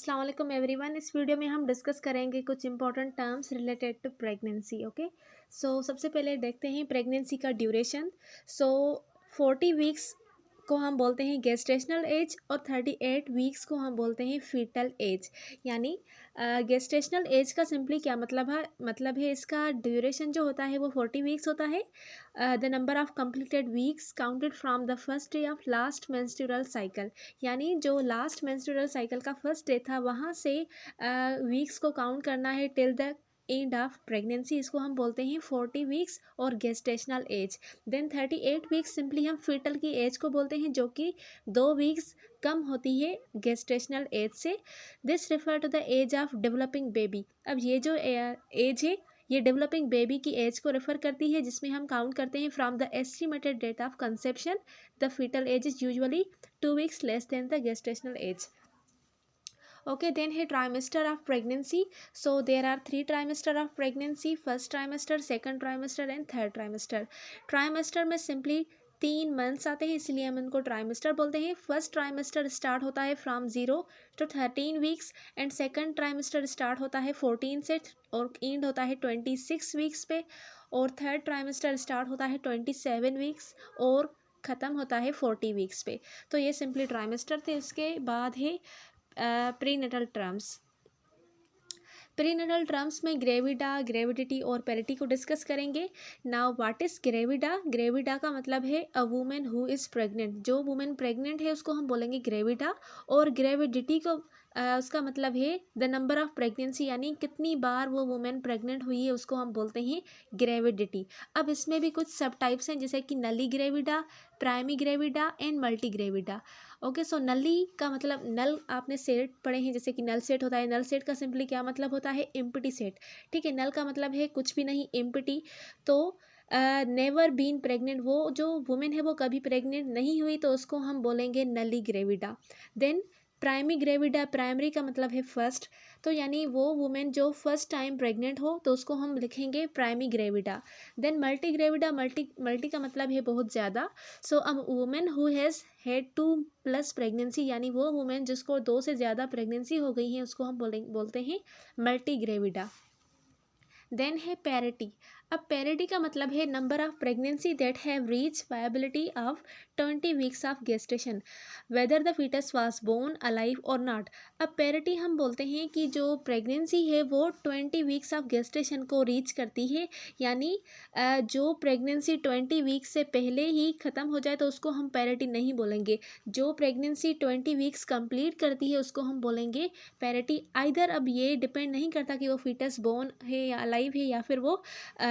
अस्सलाम वालेकुम एवरीवन। इस वीडियो में हम डिस्कस करेंगे कुछ important terms related to pregnancy. Okay, so सबसे पहले देखते हैं प्रेगनेंसी का ड्यूरेशन। सो 40 वीक्स को हम बोलते हैं गेस्टेशनल एज और 38 वीक्स को हम बोलते हैं फीटल एज। यानी गेस्टेशनल एज का सिंपली क्या मतलब है इसका ड्यूरेशन जो होता है वो 40 वीक्स होता है। The number of completed weeks counted from the first day of last menstrual cycle. यानी जो लास्ट मेंस्ट्रुअल साइकिल का फर्स्ट डे था वहाँ से वीक्स को काउंट करना है till the end of pregnancy. इसको हम बोलते हैं 40 वीक्स और gestational age. Then 38 weeks simply हम फीटल की एज को बोलते हैं, जो कि 2 वीक्स कम होती है गेस्टेशनल एज से। This refer to the age of developing baby. अब ये जो एज है ये डेवलपिंग बेबी की एज को रेफर करती है, जिसमें हम काउंट करते हैं from the estimated date of conception. The foetal age is usually 2 weeks less than the gestational age. Okay, then है trimester of pregnancy. So there are 3 trimester of pregnancy: first trimester, second trimester and third trimester. Trimester में simply 3 months आते हैं, इसलिए हम इनको trimester बोलते हैं। First trimester start होता है from 0 to 13 weeks and second trimester start होता है 14 से और एंड होता है 26 वीक्स पे, और थर्ड ट्राइमेस्टर स्टार्ट होता है 27 वीक्स और ख़त्म होता है 40 वीक्स पे। तो ये सिंपली ट्राइमेस्टर थे। उसके बाद है प्रीनेटल टर्म्स। प्रीनेटल टर्म्स में ग्रेविडा, ग्रेविडिटी और पेरिटी को डिस्कस करेंगे। Now what is gravida? Gravida का मतलब है अ वुमेन हु इज़ प्रेग्नेंट। जो वुमेन प्रेग्नेंट है उसको हम बोलेंगे ग्रेविडा। और ग्रेविडिटी को उसका मतलब है द नंबर ऑफ प्रेगनेंसी, यानी कितनी बार वो वुमेन प्रेग्नेंट हुई है उसको हम बोलते हैं ग्रेविडिटी। अब इसमें भी कुछ सब टाइप्स हैं, जैसे कि nulli gravida, primi gravida and multi gravida. Okay, so nulli का मतलब नल आपने सेट पढ़े हैं, जैसे कि नल सेट होता है। नल सेट का सिंपली क्या मतलब होता है? Empty set. ठीक है, नल का मतलब है कुछ भी नहीं, एम्प्टी। तो नेवर बीन प्रेग्नेंट, वो जो वुमेन है वो कभी प्रेग्नेंट नहीं हुई, तो उसको हम बोलेंगे nulligravida. Then primigravida, primary का मतलब है फर्स्ट, तो यानी वो वुमेन जो फर्स्ट टाइम प्रेग्नेंट हो तो उसको हम लिखेंगे primi gravida. Then multi gravida, multi का मतलब है बहुत ज़्यादा। So a women who has had 2+ pregnancy, यानी वो वुमेन जिसको 2 से ज़्यादा प्रेगनेंसी हो गई है उसको हम बोलते हैं मल्टी ग्रेविडा। देन है पैरिटी। अब पैरिटी का मतलब है number of pregnancy that have reach viability of 20 weeks of gestation whether the foetus was born alive और नॉट। अब पैरिटी हम बोलते हैं कि जो प्रेगनेंसी है वो 20 वीक्स ऑफ गेस्टेशन को रीच करती है, यानी जो प्रेगनेंसी 20 वीक्स से पहले ही ख़त्म हो जाए तो उसको हम पैरिटी नहीं बोलेंगे। जो प्रेगनेंसी 20 वीक्स कंप्लीट करती है उसको हम बोलेंगे पैरिटी। आइदर अब ये डिपेंड नहीं करता कि वो फीटस बोर्न है या अलाइव है या फिर वो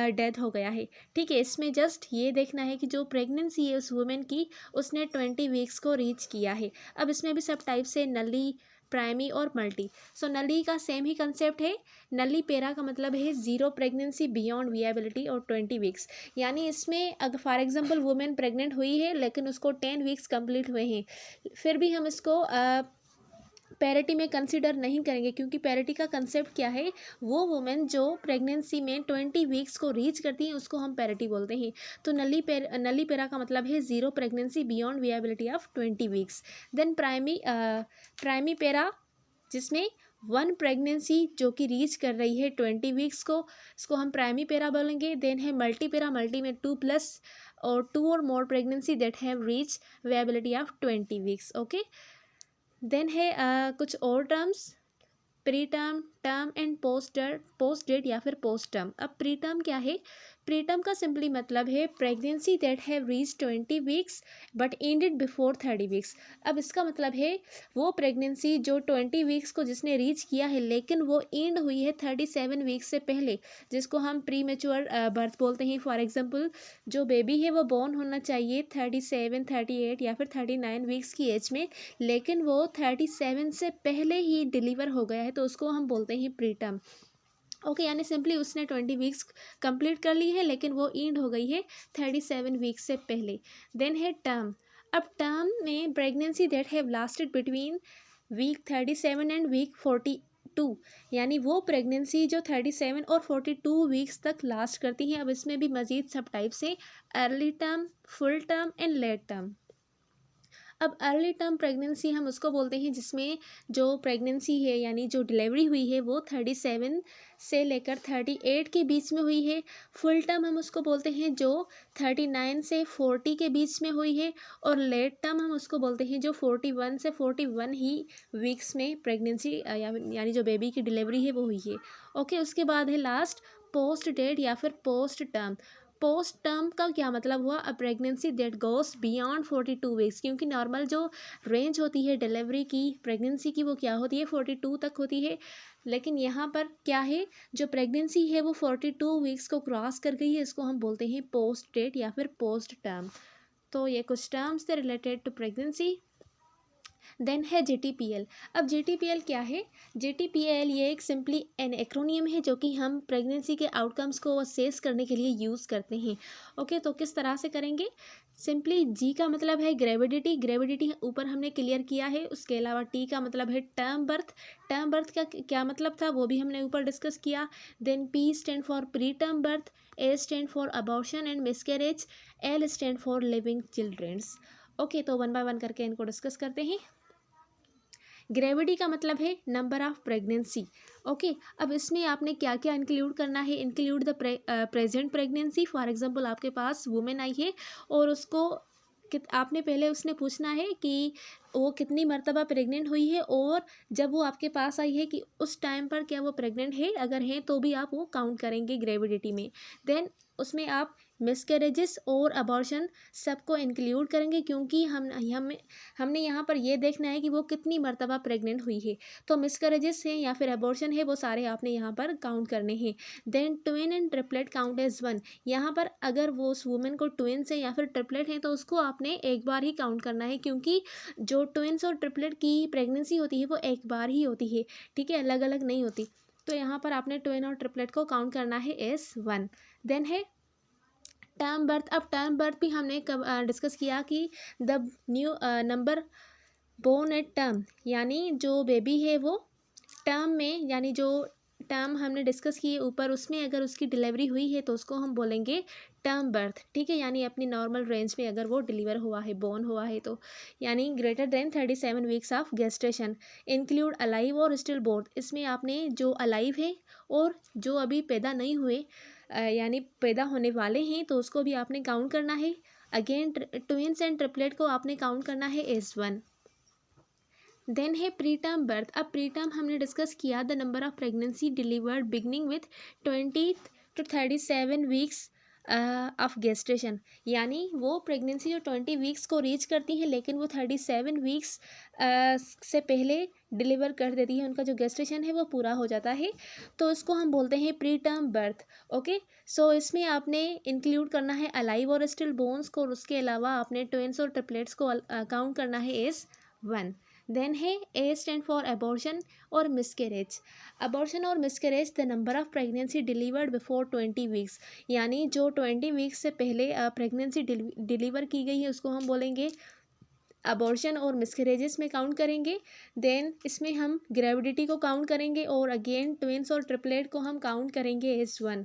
डेथ हो गया है। ठीक है, इसमें जस्ट ये देखना है कि जो प्रेगनेंसी है उस वुमेन की उसने 20 वीक्स को रीच किया है। अब इसमें भी सब टाइप से नली, प्राइमी और मल्टी। सो नली का सेम ही कंसेप्ट है। नली पेरा का मतलब है 0 प्रेगनेंसी बियॉन्ड विएबिलिटी और 20 वीक्स। यानी इसमें अगर फॉर एग्जांपल वुमेन प्रेग्नेंट हुई है लेकिन उसको 10 वीक्स कंप्लीट हुए हैं, फिर भी हम इसको पैरिटी में कंसिडर नहीं करेंगे, क्योंकि पैरिटी का कंसेप्ट क्या है? वो वुमेन जो प्रेगनेंसी में 20 वीक्स को रीच करती हैं उसको हम पैरिटी बोलते हैं। तो नली पेरा का मतलब है 0 pregnancy beyond viability of 20 weeks. Then primipara, जिसमें 1 प्रेगनेंसी जो कि रीच कर रही है 20 वीक्स को, इसको हम प्राइमी पेरा बोलेंगे। देन है मल्टी पेरा, मल्टी में 2+ और 2 और more pregnancy that have reach viability of 20 weeks. Okay, then है कुछ और terms, pre term, term and post date या फिर पोस्ट टर्म। अब प्री टर्म क्या है? प्री टर्म का सिंपली मतलब है pregnancy that have reach 20 weeks but ended before 30 weeks. अब इसका मतलब है वो प्रेगनेंसी जो 20 वीक्स को जिसने रीच किया है लेकिन वो एंड हुई है 37 वीक्स से पहले, जिसको हम प्री मेच्योर बर्थ बोलते हैं। फॉर एग्जाम्पल जो बेबी है वो बॉर्न होना चाहिए 37, 38 या फिर 39 वीक्स की एज में, लेकिन वो 37 से पहले ही डिलीवर हो गया है, तो उसको हम बोलते हैं प्री टर्म। ओके, यानी सिंपली उसने 20 वीक्स कंप्लीट कर ली है लेकिन वो एंड हो गई है 37 वीक्स से पहले। देन है टर्म। अब टर्म में pregnancy that have lasted between week 37 and week 42, यानी वो प्रेगनेंसी जो 37 और 42 वीक्स तक लास्ट करती हैं। अब इसमें भी मज़ीद सब टाइप से early term, full term and let term. अब अर्ली टर्म प्रेगनेंसी हम उसको बोलते हैं जिसमें जो प्रेगनेंसी है यानी जो डिलीवरी हुई है वो 37 से लेकर 38 के बीच में हुई है। फुल टर्म हम उसको बोलते हैं जो 39 से 40 के बीच में हुई है। और लेट टर्म हम उसको बोलते हैं जो 41 से 41 ही वीक्स में प्रेगनेंसी यानी जो बेबी की डिलीवरी है वो हुई है। ओके, उसके बाद है लास्ट पोस्ट डेट या फिर पोस्ट टर्म। पोस्ट टर्म का क्या मतलब हुआ? A pregnancy that goes beyond 42 weeks, क्योंकि नॉर्मल जो रेंज होती है डिलीवरी की प्रेगनेंसी की वो क्या होती है 42 तक होती है। लेकिन यहाँ पर क्या है, जो प्रेगनेंसी है वो 42 वीक्स को क्रॉस कर गई है, इसको हम बोलते हैं पोस्ट डेट या फिर पोस्ट टर्म। तो ये कुछ टर्म्स थे रिलेटेड टू प्रेगनेंसी। देन है JTPL। अब JTPL क्या है? JTPL ये एक सिंपली एन एक्रोनियम है जो कि हम प्रेगनेंसी के आउटकम्स को असेस करने के लिए यूज़ करते हैं। ओके, तो किस तरह से करेंगे? सिंपली G का मतलब है ग्रेविडिटी, ग्रेविडिटी ऊपर हमने क्लियर किया है। उसके अलावा T का मतलब है टर्म बर्थ, टर्म बर्थ का क्या मतलब था वो भी हमने ऊपर डिस्कस किया। Then P stand for preterm birth, A stand for abortion and miscarriage, L stand for living childrens. Okay, तो वन बाय वन करके इनको डिस्कस करते हैं। ग्रेविटी का मतलब है नंबर ऑफ प्रेगनेंसी। ओके, अब इसमें आपने क्या क्या इंक्लूड करना है? Include the present pregnancy. For example आपके पास वुमेन आई है और उसको आपने पहले उसने पूछना है कि वो कितनी मर्तबा प्रेग्नेंट हुई है, और जब वो आपके पास आई है कि उस टाइम पर क्या वो प्रेग्नेंट है, अगर है तो भी आप वो काउंट करेंगे ग्रेविडिटी में। देन उसमें आप मिसकैरेजेस और अबॉर्शन सबको इंक्लूड करेंगे, क्योंकि हमने यहाँ पर ये देखना है कि वो कितनी मर्तबा प्रेग्नेंट हुई है। तो मिसकैरेजेस हैं या फिर अबॉर्शन है वो सारे आपने यहाँ पर काउंट करने हैं। Then twin and triplet count as one. यहाँ पर अगर वो उस वुमेन को ट्विन्स है या फिर ट्रिपलेट हैं तो उसको आपने एक बार ही काउंट करना है, क्योंकि जो ट्विन्स और ट्रिपलेट की प्रेगनेंसी होती है वो एक बार ही होती है, ठीक है, अलग अलग नहीं होती। तो यहाँ पर आपने ट्विन और ट्रिपलेट को काउंट करना है एज वन। देन है टर्म बर्थ। अब टर्म बर्थ भी हमने कब डिस्कस किया कि the new number born at term, यानी जो बेबी है वो टर्म में, यानी जो टर्म हमने डिस्कस किए ऊपर उसमें अगर उसकी डिलीवरी हुई है तो उसको हम बोलेंगे टर्म बर्थ, ठीक है, यानी अपनी नॉर्मल रेंज में अगर वो डिलीवर हुआ है, बोर्न हुआ है तो, यानी greater than 37 weeks of gestation. Include alive और स्टिल बोर्न। इसमें आपने जो अलाइव है और जो अभी पैदा नहीं हुए यानी पैदा होने वाले हैं तो उसको भी आपने काउंट करना है। अगेन ट्विंस एंड ट्रिपलेट को आपने काउंट करना है एज वन। देन है प्री टर्म बर्थ। अब प्री टर्म हमने डिस्कस किया the number of pregnancy delivered beginning with 20 to 37 weeks of gestation, यानी वो प्रेगनेंसी जो 20 वीक्स को रीच करती है लेकिन वो 37 वीक्स से पहले डिलीवर कर देती है, उनका जो गेस्टेशन है वो पूरा हो जाता है, तो इसको हम बोलते हैं प्री टर्म बर्थ। ओके, सो इसमें आपने इंक्लूड करना है अलाइव और स्टिल बोन्स को, और उसके अलावा आपने ट्विंस और ट्रिपलेट्स को काउंट करना है एज वन। देन है ए स्टैंड फॉर अबॉर्शन और मिसकैरेज। अबॉर्शन और miscarriage the number of pregnancy delivered before 20 weeks, यानी जो 20 वीक्स से पहले प्रेगनेंसी डिलीवर की गई है उसको हम बोलेंगे अबॉर्शन और मिसकैरेजेस में काउंट करेंगे। देन इसमें हम ग्रेविडिटी को काउंट करेंगे और अगेन ट्विंस और ट्रिपलेट को हम काउंट करेंगे एज वन।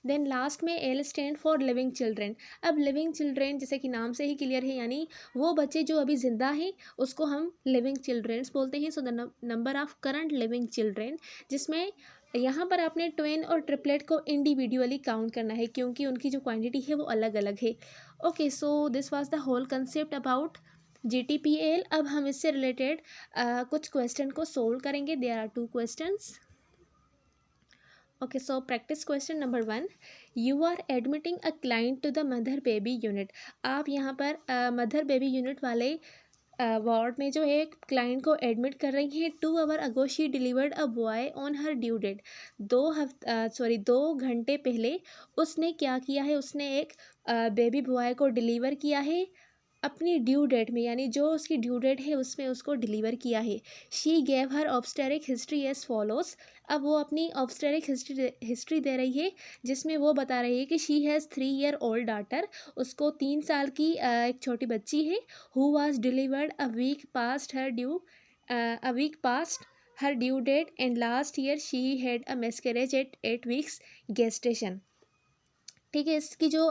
देन लास्ट में L stand for living children. अब लिविंग चिल्ड्रेन जैसे कि नाम से ही क्लियर है, यानी वो बच्चे जो अभी ज़िंदा हैं उसको हम लिविंग चिल्ड्रेंस बोलते हैं। So the number of current living children, जिसमें यहाँ पर आपने ट्विन और ट्रिपलेट को इंडिविजुअली काउंट करना है क्योंकि उनकी जो क्वांटिटी है वो अलग अलग है। Okay, so this was the whole concept about JTPL। अब हम इससे रिलेटेड कुछ क्वेश्चन को सोल्व करेंगे। There are 2 questions. Okay, so practice question number 1. You are admitting a client to the mother baby unit. आप यहाँ पर मदर बेबी यूनिट वाले वार्ड में जो है क्लाइंट को एडमिट कर रही हैं। 2 hour ago she delivered a boy on her due date. 2 घंटे पहले उसने क्या किया है, उसने एक बेबी बॉय को डिलीवर किया है अपनी ड्यू डेट में, यानी जो उसकी ड्यू डेट है उसमें उसको डिलीवर किया है। She gave her obstetric history as follows. अब वो अपनी ऑब्स्टेरिक हिस्ट्री दे रही है जिसमें वो बता रही है कि she has 3 year old daughter, उसको 3 साल की एक छोटी बच्ची है। Who was delivered a week past her due date and last year she had a miscarriage at 8 weeks gestation. ठीक है, इसकी जो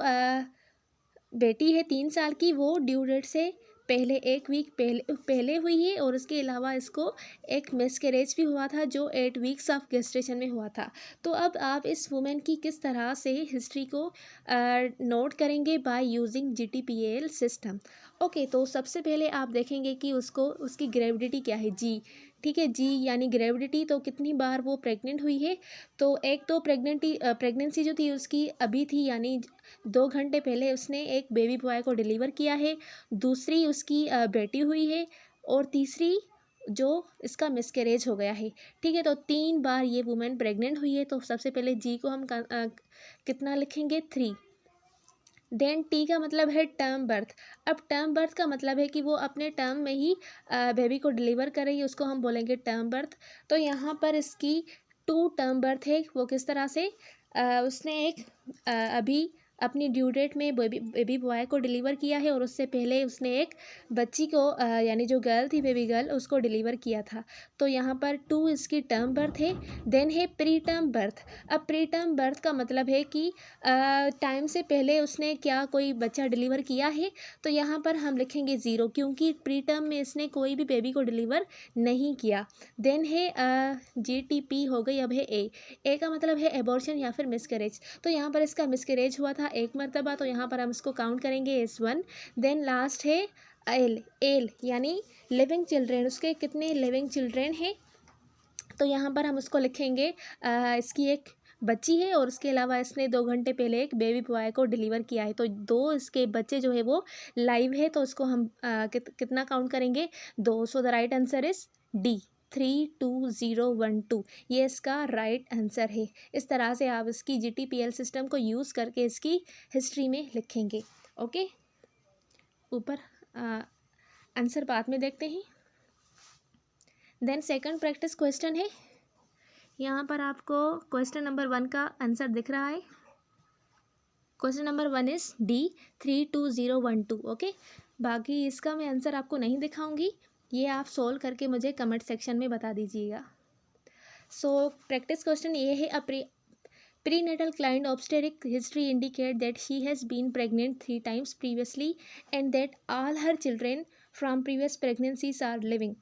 बेटी है 3 साल की वो ड्यू डेट से पहले एक वीक पहले हुई है और उसके अलावा इसको एक मिसकैरेज भी हुआ था जो 8 वीक्स ऑफ गेस्टेशन में हुआ था। तो अब आप इस वुमेन की किस तरह से हिस्ट्री को नोट करेंगे by using GTPL system. Okay, तो सबसे पहले आप देखेंगे कि उसको उसकी ग्रेविडिटी क्या है, जी। ठीक है, जी यानी ग्रेविडिटी, तो कितनी बार वो प्रेग्नेंट हुई है। तो एक तो प्रेगनेंसी जो थी उसकी अभी थी, यानी 2 घंटे पहले उसने एक बेबी बॉय को डिलीवर किया है। दूसरी उसकी बेटी हुई है। और तीसरी जो इसका मिसकैरेज हो गया है। ठीक है, तो 3 बार ये वुमेन प्रेग्नेंट हुई है। तो सबसे पहले जी को हम कितना लिखेंगे, 3। देन टी का मतलब है टर्म बर्थ। अब टर्म बर्थ का मतलब है कि वो अपने टर्म में ही बेबी को डिलीवर कर रही है, उसको हम बोलेंगे टर्म बर्थ। तो यहाँ पर इसकी 2 टर्म बर्थ है। वो किस तरह से, उसने एक अभी अपनी ड्यू डेट में बेबी बॉय को डिलीवर किया है और उससे पहले उसने एक बच्ची को यानी जो गर्ल थी, बेबी गर्ल, उसको डिलीवर किया था। तो यहाँ पर 2 इसकी टर्म बर्थ है। देन है प्री टर्म बर्थ। अब प्री टर्म बर्थ का मतलब है कि टाइम से पहले उसने क्या कोई बच्चा डिलीवर किया है। तो यहाँ पर हम लिखेंगे 0, क्योंकि प्री टर्म में इसने कोई भी बेबी को डिलीवर नहीं किया। देन है GTP हो गई। अब है ए का मतलब है एबॉर्शन या फिर मिसकैरेज। तो यहाँ पर इसका मिसकैरेज हुआ था एक मरतबा, तो यहाँ पर हम इसको काउंट करेंगे S1। देन लास्ट है एल यानी लिविंग चिल्ड्रेन। उसके कितने लिविंग चिल्ड्रेन हैं, तो यहाँ पर हम उसको लिखेंगे इसकी एक बच्ची है और उसके अलावा इसने 2 घंटे पहले एक बेबी बॉय को डिलीवर किया है। तो 2 इसके बच्चे जो है वो लाइव है, तो उसको हम कितना काउंट करेंगे, 2। So the right answer is D, 32012। ये इसका राइट आंसर है। इस तरह से आप इसकी GTPL सिस्टम को यूज़ करके इसकी हिस्ट्री में लिखेंगे। ओके, ऊपर आंसर बाद में देखते हैं। देन सेकंड प्रैक्टिस क्वेश्चन है। यहाँ पर आपको क्वेश्चन नंबर 1 का आंसर दिख रहा है। Question number 1 is D, 32012। Okay, बाकी इसका मैं आंसर आपको नहीं दिखाऊंगी, ये आप सोल्व करके मुझे कमेंट सेक्शन में बता दीजिएगा। सो प्रैक्टिस क्वेश्चन ये है, prenatal client obstetric history indicate that she has been pregnant 3 times previously and that all her children from previous pregnancies are living।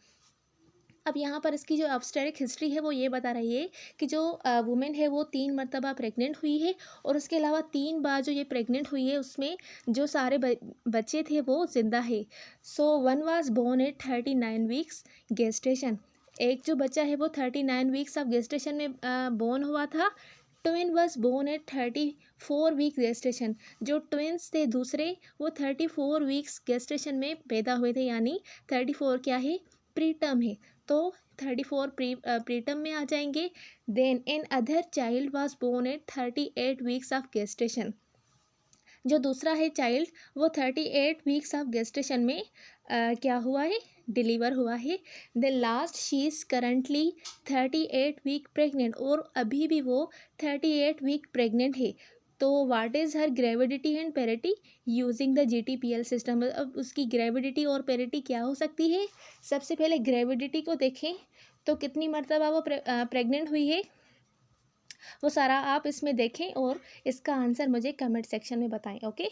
अब यहाँ पर इसकी जो ऑब्स्टेरिक हिस्ट्री है वो ये बता रही है कि जो वुमेन है वो 3 मरतबा प्रेग्नेंट हुई है और उसके अलावा 3 बार जो ये प्रेग्नेंट हुई है उसमें जो सारे बच्चे थे वो ज़िंदा है। So 1 was born at 39 weeks gestation. एक जो बच्चा है वो 39 वीक्स ऑफ गेस्टेशन में बोर्न हुआ था। Twin was born at 34 week gestation. जो ट्विन्स थे दूसरे वो 34 वीक्स गेस्टेशन में पैदा हुए थे, यानी 34 क्या है, प्री टर्म है। तो 34 प्री टर्म में आ जाएंगे। Then another child was born at 38 weeks of gestation. जो दूसरा है चाइल्ड वो 38 वीक्स ऑफ गेस्टेशन में क्या हुआ है, डिलीवर हुआ है। The last she is currently 38 week pregnant, और अभी भी वो 38 वीक प्रेग्नेंट है। तो what is her gravidity and parity using the GTPL system. अब उसकी ग्रेविडिटी और पेरिटी क्या हो सकती है। सबसे पहले ग्रेविडिटी को देखें तो कितनी मरतबा वो प्रेग्नेंट हुई है, वो सारा आप इसमें देखें और इसका आंसर मुझे कमेंट सेक्शन में बताएं। ओके।